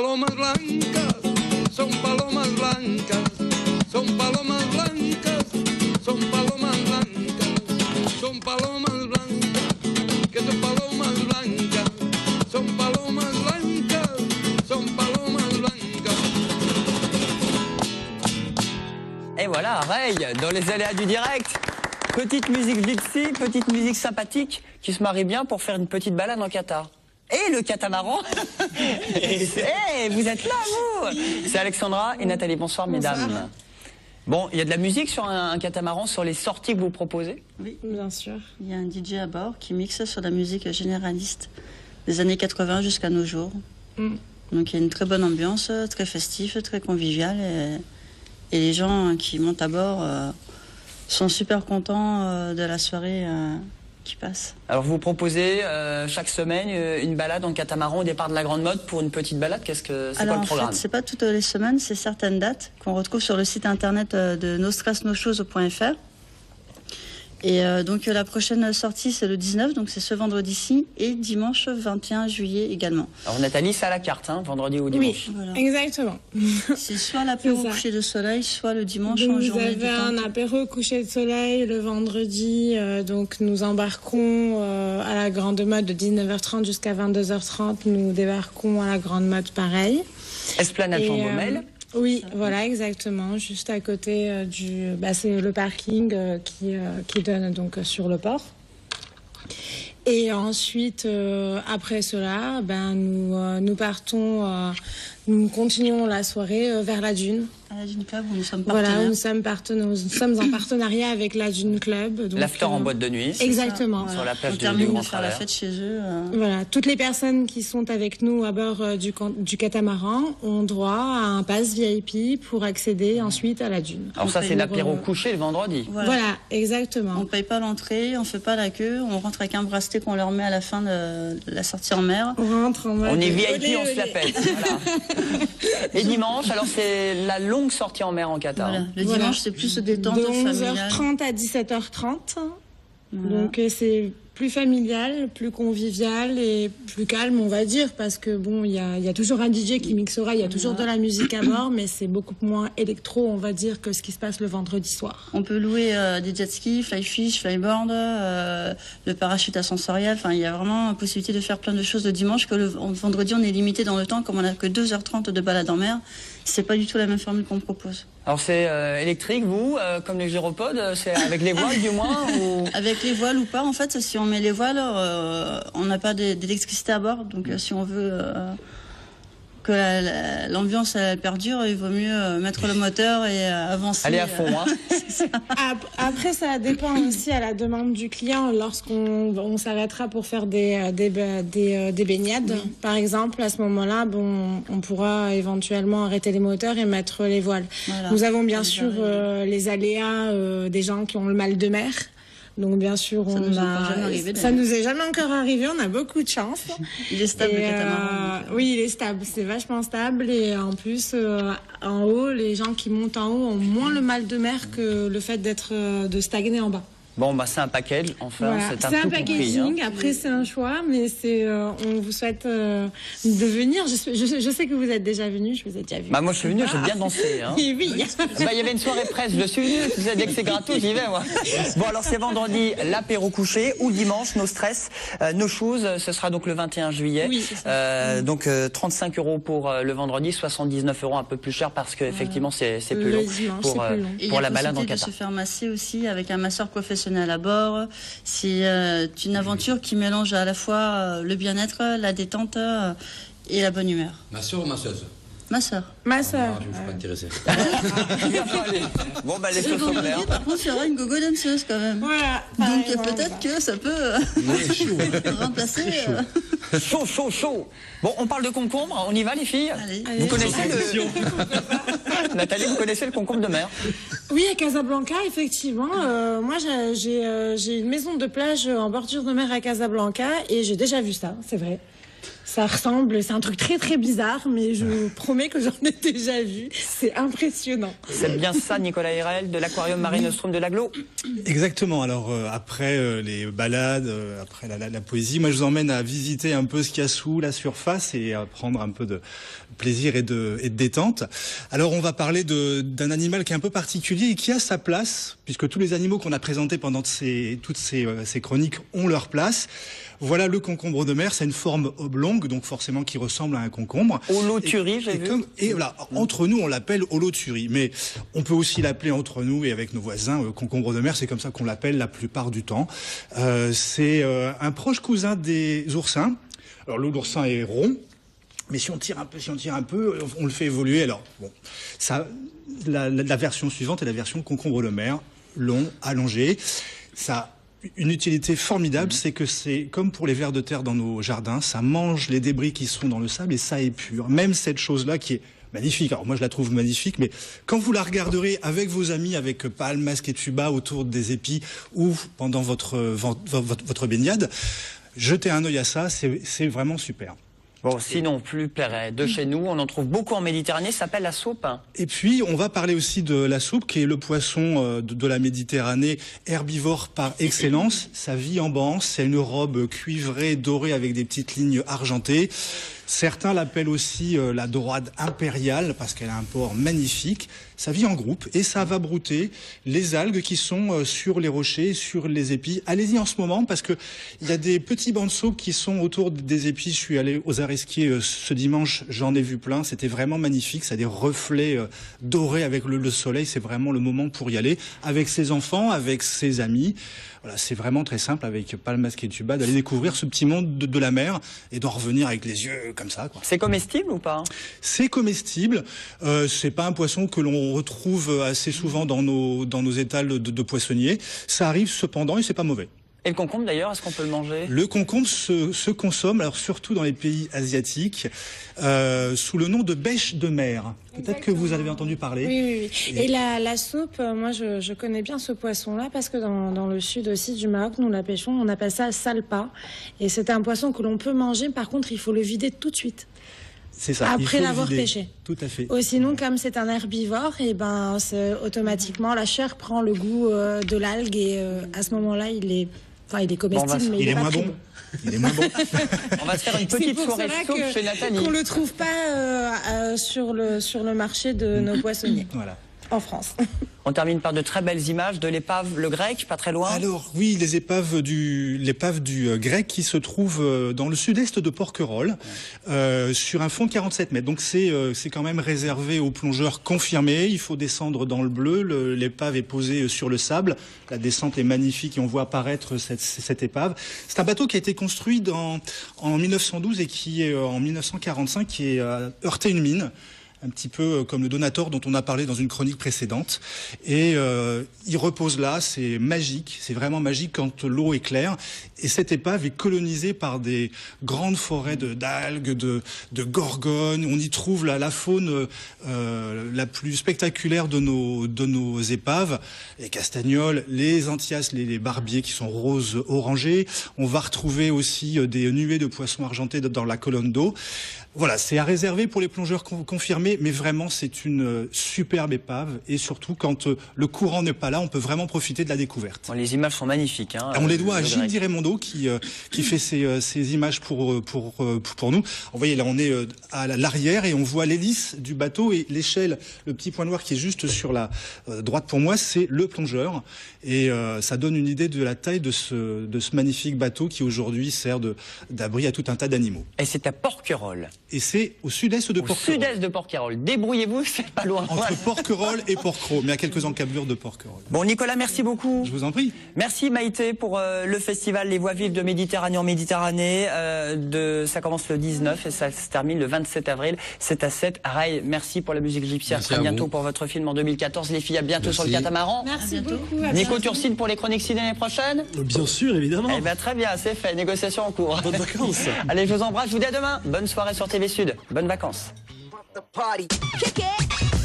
palomas blancas, son palomas blancas, son palomas blancas, son palomas blancas, son palomas blancas, que son palomas blancas, son palomas blancas, son palomas blancas. Et voilà, Ray, dans les aléas du direct. Petite musique gypsy, petite musique sympathique qui se marie bien pour faire une petite balade en Qatar. Et le catamaran. Vous êtes là, vous. C'est Alexandra et Nathalie. Bonsoir, mesdames. Bon, il y a de la musique sur un catamaran, sur les sorties que vous proposez? Oui, bien sûr. Il y a un DJ à bord qui mixe sur la musique généraliste des années 80 jusqu'à nos jours. Donc il y a une très bonne ambiance, très festive, très conviviale. Et les gens qui montent à bord sont super contents de la soirée qui passe. Alors vous proposez chaque semaine une balade en catamaran au départ de la Grande Motte pour une petite balade. C'est quoi le programme? En fait, c'est pas toutes les semaines, c'est certaines dates qu'on retrouve sur le site internet de nostrasnochoses.fr. Et donc la prochaine sortie c'est le 19, donc c'est ce vendredi-ci, et dimanche 21 juillet également. Alors Nathalie, c'est à la carte, hein, vendredi ou dimanche? Oui, voilà. Exactement. C'est soit l'apéro coucher de soleil, soit le dimanche en journée Vous avez un apéro coucher de soleil le vendredi, donc nous embarquons à la Grande Motte de 19h30 jusqu'à 22h30, nous débarquons à la Grande Motte pareil. Esplanade Jean Baumel. Oui, voilà, exactement, juste à côté c'est le parking qui donne donc sur le port. Et ensuite, après cela, nous partons, nous continuons la soirée vers la Dune. À la Dune Club, où nous sommes partenaires. Voilà, nous sommes en partenariat avec la Dune Club. L'after en boîte de nuit. Exactement. Sur la plage on du termine Grand de faire la Travers. fête chez eux. Voilà, toutes les personnes qui sont avec nous à bord du catamaran ont droit à un pass VIP pour accéder ensuite à la Dune. Alors ça, c'est l'apéro couché le vendredi. Voilà, exactement. On ne paye pas l'entrée, on ne fait pas la queue, on rentre avec un bracelet qu'on leur met à la fin de la sortie en mer. On rentre en mode On est VIP, olé, on se la olé. pète. Voilà. Et dimanche, alors c'est la longue sortie en mer en Qatar. Voilà. Le dimanche, c'est plus détente de familiale. 11h30 à 17h30. Voilà. Donc c'est plus familial, plus convivial et plus calme, on va dire, parce que bon, il y a toujours un DJ qui mixera, il y a toujours de la musique à bord, mais c'est beaucoup moins électro, on va dire, que ce qui se passe le vendredi soir. On peut louer des jet skis, fly fish, flyboard, le parachute ascensoriel. Enfin, il y a vraiment possibilité de faire plein de choses le dimanche, que le vendredi, on est limité dans le temps, comme on n'a que 2h30 de balade en mer. C'est pas du tout la même formule qu'on propose. Alors c'est électrique, vous, comme les gyropodes, c'est avec les voiles du moins ou... Avec les voiles ou pas, en fait, si on met les voiles, on n'a pas d'électricité à bord. Donc si on veut que l'ambiance perdure, il vaut mieux mettre le moteur et avancer. Aller à fond, hein. Après, ça dépend aussi à la demande du client. Lorsqu'on s'arrêtera pour faire des baignades, oui. Par exemple, à ce moment-là, on pourra éventuellement arrêter les moteurs et mettre les voiles. Voilà. Nous avons bien sûr les aléas des gens qui ont le mal de mer. Donc bien sûr, ça nous est jamais encore arrivé, on a beaucoup de chance. Il est stable, le catamaran. Oui, il est stable, c'est vachement stable. Et en plus, en haut, les gens qui montent en haut ont moins le mal de mer que le fait de stagner en bas. Bon, c'est un package, enfin, voilà. C'est un packaging, compris, hein. Après c'est un choix, mais on vous souhaite de venir. Je sais que vous êtes déjà venu, je vous ai déjà vu. Moi je suis venu, j'ai bien dansé. Hein. Oui. Il y avait une soirée presse, je suis venu, dès que c'est gratos, j'y vais moi. Bon alors c'est vendredi, l'apéro couché, ou dimanche, nos stress, nos choses, ce sera donc le 21 juillet. Oui, donc 35 € pour le vendredi, 79 € un peu plus cher parce que effectivement c'est plus long pour la balade en Qatar. Il y a possibilité de se faire masser aussi avec un masseur professionnel à bord. C'est une aventure qui mélange à la fois le bien-être, la détente et la bonne humeur. Masseur ou masseuse? Masseur. Masseur. Je ne suis pas intéressé. Bon, les choses sont claires. Par contre, il y aura une gogo danseuse quand même. Voilà. Donc peut-être que ça peut remplacer. Chaud. Bon, on parle de concombre, on y va les filles? Allez. Vous connaissez Nathalie, vous connaissez le concombre de mer? Oui, à Casablanca, effectivement. Moi, j'ai une maison de plage en bordure de mer à Casablanca et j'ai déjà vu ça, c'est vrai. Ça ressemble, c'est un truc très très bizarre, mais je promets que j'en ai déjà vu. C'est impressionnant. C'est bien ça, Nicolas Hirel, de l'aquarium Marine Nostrum de l'Aglo? Exactement. Alors après les balades, après la poésie, moi je vous emmène à visiter un peu ce qu'il y a sous la surface et à prendre un peu de plaisir et de détente. Alors on va parler d'un animal qui est un peu particulier et qui a sa place, puisque tous les animaux qu'on a présentés pendant toutes ces chroniques ont leur place. Voilà le concombre de mer, c'est une forme oblongue, donc forcément qui ressemble à un concombre. Holoturie, j'ai vu. Et voilà, entre nous on l'appelle holoturie, mais on peut aussi l'appeler entre nous et avec nos voisins concombre de mer, c'est comme ça qu'on l'appelle la plupart du temps. C'est un proche cousin des oursins. Alors l'oursin est rond, mais si on tire un peu, on le fait évoluer. Alors bon, ça, la version suivante est la version concombre de mer, long, allongé. Ça une utilité formidable, c'est que c'est comme pour les vers de terre dans nos jardins, ça mange les débris qui sont dans le sable et ça épure. Même cette chose-là qui est magnifique. Alors moi je la trouve magnifique, mais quand vous la regarderez avec vos amis, avec palme, masque et tuba autour des épis ou pendant votre baignade, jetez un œil à ça, c'est vraiment super. Bon, sinon, plus près de chez nous, on en trouve beaucoup en Méditerranée, ça s'appelle la soupe. Et puis, on va parler aussi de la soupe, qui est le poisson de la Méditerranée, herbivore par excellence. Ça vit en banc, c'est une robe cuivrée, dorée avec des petites lignes argentées. Certains l'appellent aussi la dorade impériale, parce qu'elle a un port magnifique. Ça vit en groupe et ça va brouter les algues qui sont sur les rochers, sur les épis. Allez-y en ce moment parce que il y a des petits bancs de saupe qui sont autour des épis. Je suis allé aux Aresquiers ce dimanche, j'en ai vu plein. C'était vraiment magnifique. Ça a des reflets dorés avec le soleil. C'est vraiment le moment pour y aller avec ses enfants, avec ses amis. Voilà, c'est vraiment très simple avec palme, masque et tuba d'aller découvrir ce petit monde de la mer et d'en revenir avec les yeux comme ça, quoi. C'est comestible ou pas? C'est comestible. C'est pas un poisson que l'on retrouve assez souvent dans nos étals de poissonniers. Ça arrive cependant et c'est pas mauvais. Et le concombre d'ailleurs, est-ce qu'on peut le manger? Le concombre se consomme, alors surtout dans les pays asiatiques, sous le nom de bêche de mer. Peut-être que vous avez entendu parler. Oui. Et la soupe, moi je connais bien ce poisson-là parce que dans le sud aussi du Maroc, nous la pêchons, on appelle ça salpa. Et c'est un poisson que l'on peut manger, par contre il faut le vider tout de suite. C'est ça. Après l'avoir pêché. Tout à fait. Sinon, comme c'est un herbivore, et automatiquement la chair prend le goût de l'algue et à ce moment-là il est comestible, mais il est moins bon. Il est moins bon. On va se faire une petite soirée de soupe chez Nathalie. Qu'on le trouve pas sur le marché de nos poissonniers. Voilà. En France. On termine par de très belles images de l'épave Le Grec, pas très loin. Alors oui, l'épave du Grec qui se trouve dans le sud-est de Porquerolles, sur un fond de 47 mètres. Donc c'est quand même réservé aux plongeurs confirmés. Il faut descendre dans le bleu. L'épave est posée sur le sable. La descente est magnifique et on voit apparaître cette épave. C'est un bateau qui a été construit en 1912 et qui est en 1945 qui a heurté une mine. Un petit peu comme le Donator dont on a parlé dans une chronique précédente. Et il repose là, c'est magique, c'est vraiment magique quand l'eau est claire. Et cette épave est colonisée par des grandes forêts d'algues, de gorgones. On y trouve la faune la plus spectaculaire de nos épaves. Les castagnols, les anthias, les barbiers qui sont roses orangés. On va retrouver aussi des nuées de poissons argentés dans la colonne d'eau. Voilà, c'est à réserver pour les plongeurs confirmés, mais vraiment c'est une superbe épave et surtout quand le courant n'est pas là, on peut vraiment profiter de la découverte. Bon, les images sont magnifiques. On les doit à Gilles Di Raimondo qui fait ces images pour nous. Vous voyez là, on est à l'arrière et on voit l'hélice du bateau et l'échelle, le petit point noir qui est juste sur la droite pour moi, c'est le plongeur et ça donne une idée de la taille de ce magnifique bateau qui aujourd'hui sert d'abri à tout un tas d'animaux. Et c'est à Porquerolles. Et c'est au sud-est de Porquerolles. Au sud-est de Porquerolles. Débrouillez-vous, c'est pas loin. Entre Porquerolles et Porquerolles, mais à quelques encablures de Porquerolles. Bon, Nicolas, merci beaucoup. Je vous en prie. Merci Maïté pour le festival Les Voix Vives de Méditerranée en Méditerranée. Ça commence le 19 et ça se termine le 27 avril. C'est à 7. Ray, merci pour la musique gypsy. À très bientôt pour votre film en 2014. Les filles, à bientôt sur le catamaran. Merci beaucoup. Nico Turcine pour les chroniques ciné l'année prochaine. Bien sûr, évidemment. Eh ben, très bien, c'est fait. Négociation en cours. Bonnes vacances. Allez, je vous embrasse. Je vous dis à demain. Bonne soirée sur TV Sud. Bonnes vacances. The party. Kick it.